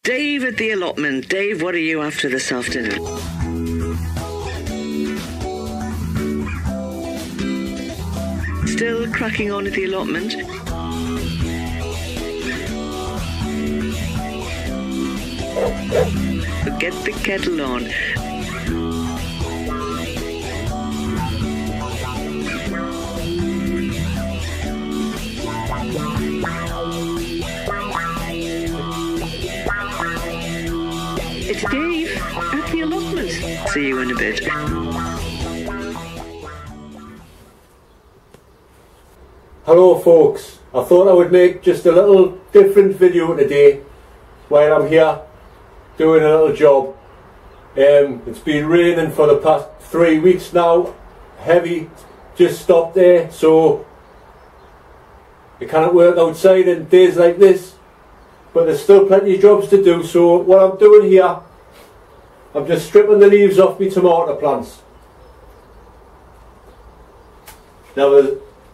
Dave at the allotment. Dave, what are you after this afternoon? Still cracking on at the allotment? Get the kettle on. It's Dave at the allotment. See you in a bit. Hello folks, I thought I would make just a little different video today while I'm here doing a little job. It's been raining for the past 3 weeks now, heavy, just stopped there, so you cannot work outside in days like this, but there's still plenty of jobs to do. So what I'm doing here, I'm just stripping the leaves off my tomato plants. Now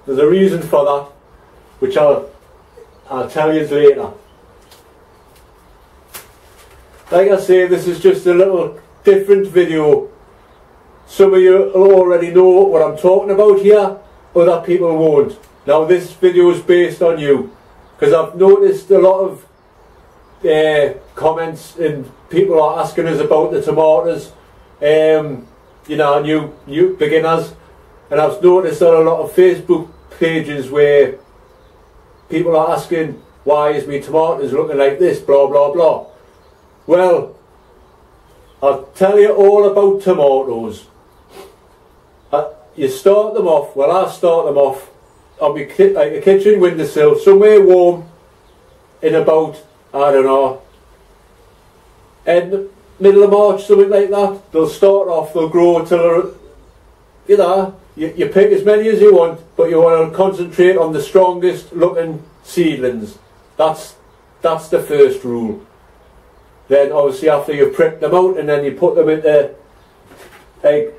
there's a reason for that, which I'll tell you later. Like I say, this is just a little different video. Some of you will already know what I'm talking about here, other people won't. Now this video is based on you, because I've noticed a lot of comments and people are asking us about the tomatoes, you know, new beginners, and I've noticed on a lot of Facebook pages where people are asking, why is me tomatoes looking like this, blah blah blah. Well, I'll tell you all about tomatoes. You start them off, well I start them off on my kitchen windowsill, somewhere warm, in about, I don't know, end middle of March, something like that. They'll start off, they'll grow till, you know, you pick as many as you want, but you want to concentrate on the strongest looking seedlings. That's the first rule. Then obviously after you've pricked them out, and then you put them into, like,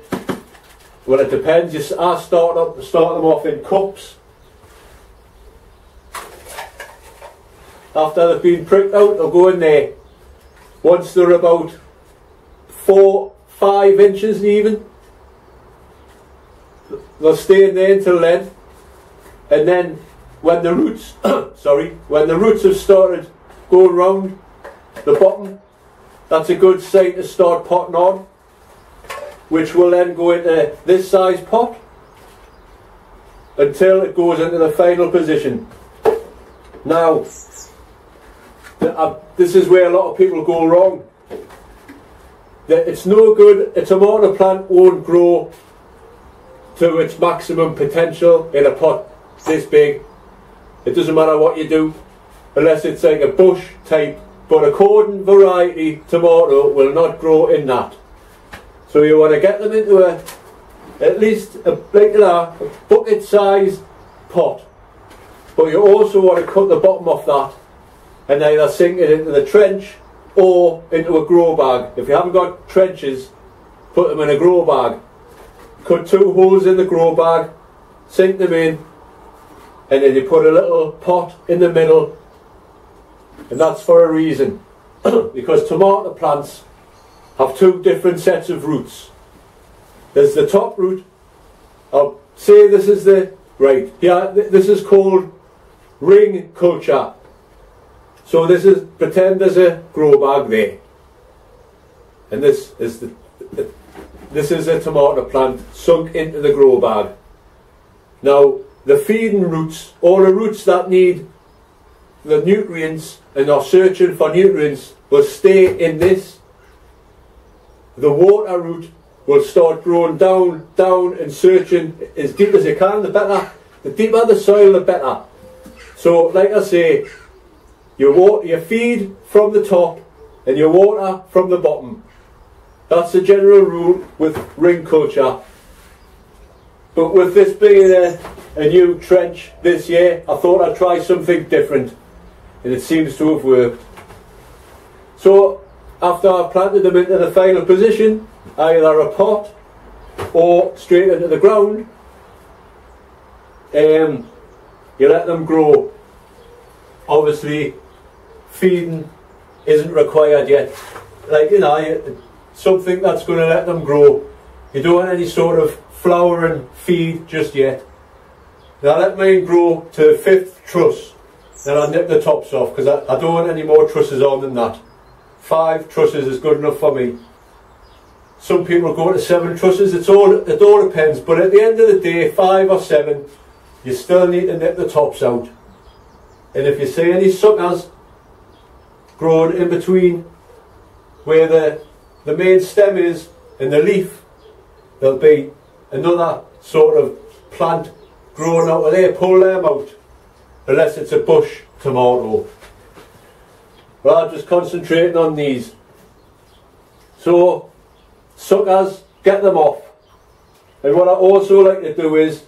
well it depends, I start them off in cups. After they've been pricked out, they'll go in there. Once they're about 4-5 inches even, they'll stay in there until then. And then when the roots, when the roots have started going round the bottom, that's a good sign to start potting on, which will then go into this size pot until it goes into the final position. Now, this is where a lot of people go wrong. It's no good, a tomato plant won't grow to its maximum potential in a pot this big. It doesn't matter what you do, unless it's like a bush type, but a cordon variety tomato will not grow in that. So you want to get them into at least a bucket sized pot, but you also want to cut the bottom off that and either sink it into the trench or into a grow bag. If you haven't got trenches, put them in a grow bag. Cut 2 holes in the grow bag, sink them in, and then you put a little pot in the middle, and that's for a reason. Because tomato plants have 2 different sets of roots. There's the top root. I'll say this is the, right, yeah, this is called ring culture. So this is, pretend there's a grow bag there, and this is a tomato plant sunk into the grow bag. Now the feeding roots, all the roots that need the nutrients and are searching for nutrients, will stay in this. The water root will start growing down and searching as deep as it can. The better, the deeper the soil, the better. So like I say, you feed from the top and you water from the bottom. That's the general rule with ring culture. But with this being a new trench this year, I thought I'd try something different, and it seems to have worked. So after I've planted them into the final position, either a pot or straight into the ground, you let them grow. Obviously feeding isn't required yet. Like, you know, something that's going to let them grow. You don't want any sort of flowering feed just yet. Now let mine grow to the 5th truss, then I'll nip the tops off, because I don't want any more trusses on than that. 5 trusses is good enough for me. Some people go to 7 trusses, it all depends, but at the end of the day, 5 or 7, you still need to nip the tops out. And if you see any suckers growing in between where the main stem is and the leaf, there'll be another sort of plant growing out of there. Pull them out, unless it's a bush tomato. But I'm just concentrating on these. So suckers, get them off. And what I also like to do is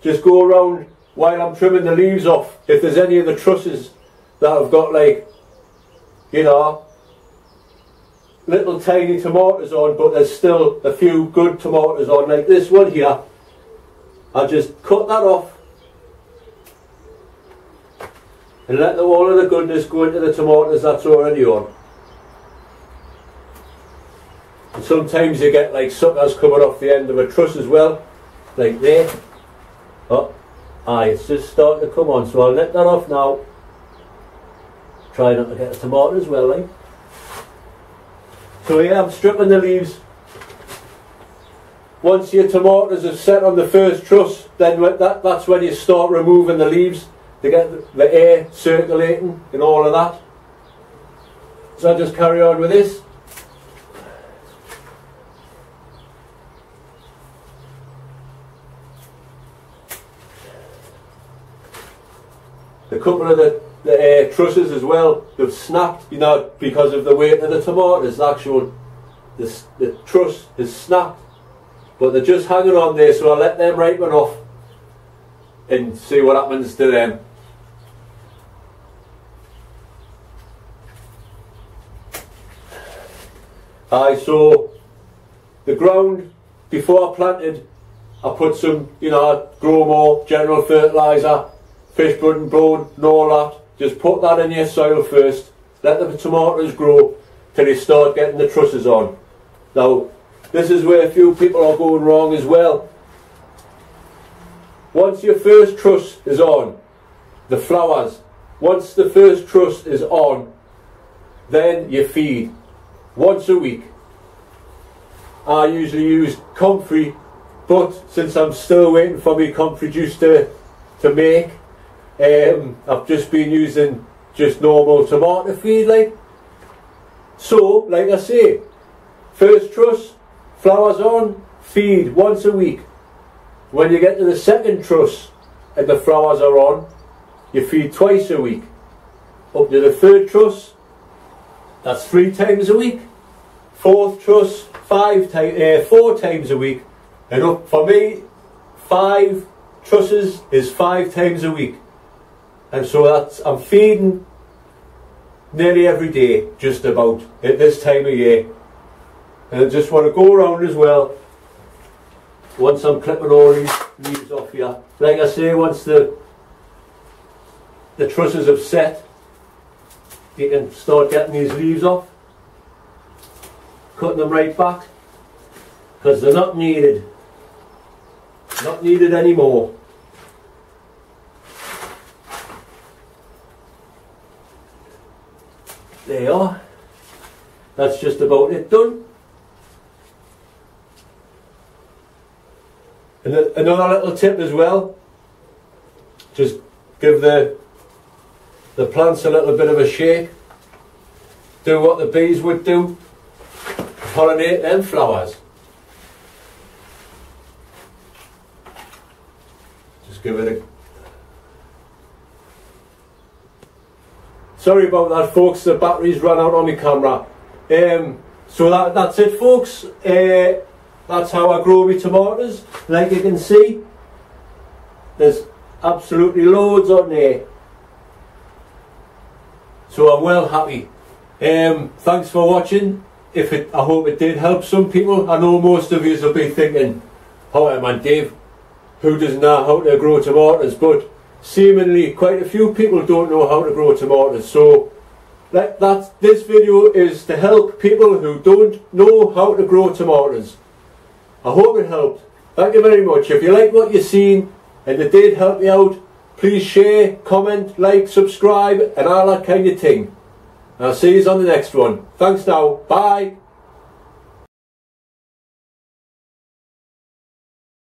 just go around while I'm trimming the leaves off. If there's any of the trusses that have got, like, you know, little tiny tomatoes on, but there's still a few good tomatoes on, like this one here, I'll just cut that off and let all of the goodness go into the tomatoes that's already on. And sometimes you get like suckers coming off the end of a truss as well, like there. Oh, aye, it's just starting to come on, so I'll let that off now. Try not to get a tomato as well, like. So yeah, I'm stripping the leaves. Once your tomatoes are set on the 1st truss, then that's when you start removing the leaves to get the air circulating and all of that. So I'll just carry on with this. A couple of the trusses as well, they've snapped, you know, because of the weight of the tomatoes. The truss is snapped, but they're just hanging on there, so I'll let them ripen off and see what happens to them. So the ground, before I planted, I put some, you know, grow more general fertiliser, fish blood and bone and all that. Just put that in your soil first, let the tomatoes grow till you start getting the trusses on. Now, this is where a few people are going wrong as well. Once your 1st truss is on, the flowers, once the 1st truss is on, then you feed once a week. I usually use comfrey, but since I'm still waiting for me comfrey juice to make, I've just been using just normal tomato feed, like. So, like I say, 1st truss, flowers on, feed once a week. When you get to the 2nd truss and the flowers are on, you feed twice a week. Up to the 3rd truss, that's 3 times a week. 4th truss, 4 times a week. And up, for me, 5 trusses is 5 times a week. And so I'm feeding nearly every day, just about, at this time of year. And I just want to go around as well, once I'm clipping all these leaves off here. Like I say, once the trusses have set, you can start getting these leaves off, cutting them right back, because they're not needed anymore. There you are. That's just about it done. And another little tip as well, just give the plants a little bit of a shake. Do what the bees would do, pollinate them flowers. Just give it a... Sorry about that, folks, the batteries ran out on my camera. So that's it, folks. That's how I grow my tomatoes. Like you can see, there's absolutely loads on there. So I'm well happy. Thanks for watching. I hope it did help some people. I know most of you will be thinking, oh man, Dave, who doesn't know how to grow tomatoes? But seemingly quite a few people don't know how to grow tomatoes. So This video is to help people who don't know how to grow tomatoes. I hope it helped. Thank you very much. If you like what you've seen and it did help you out, please share, comment, like, subscribe and all that kind of thing. I'll see you on the next one. Thanks now. Bye.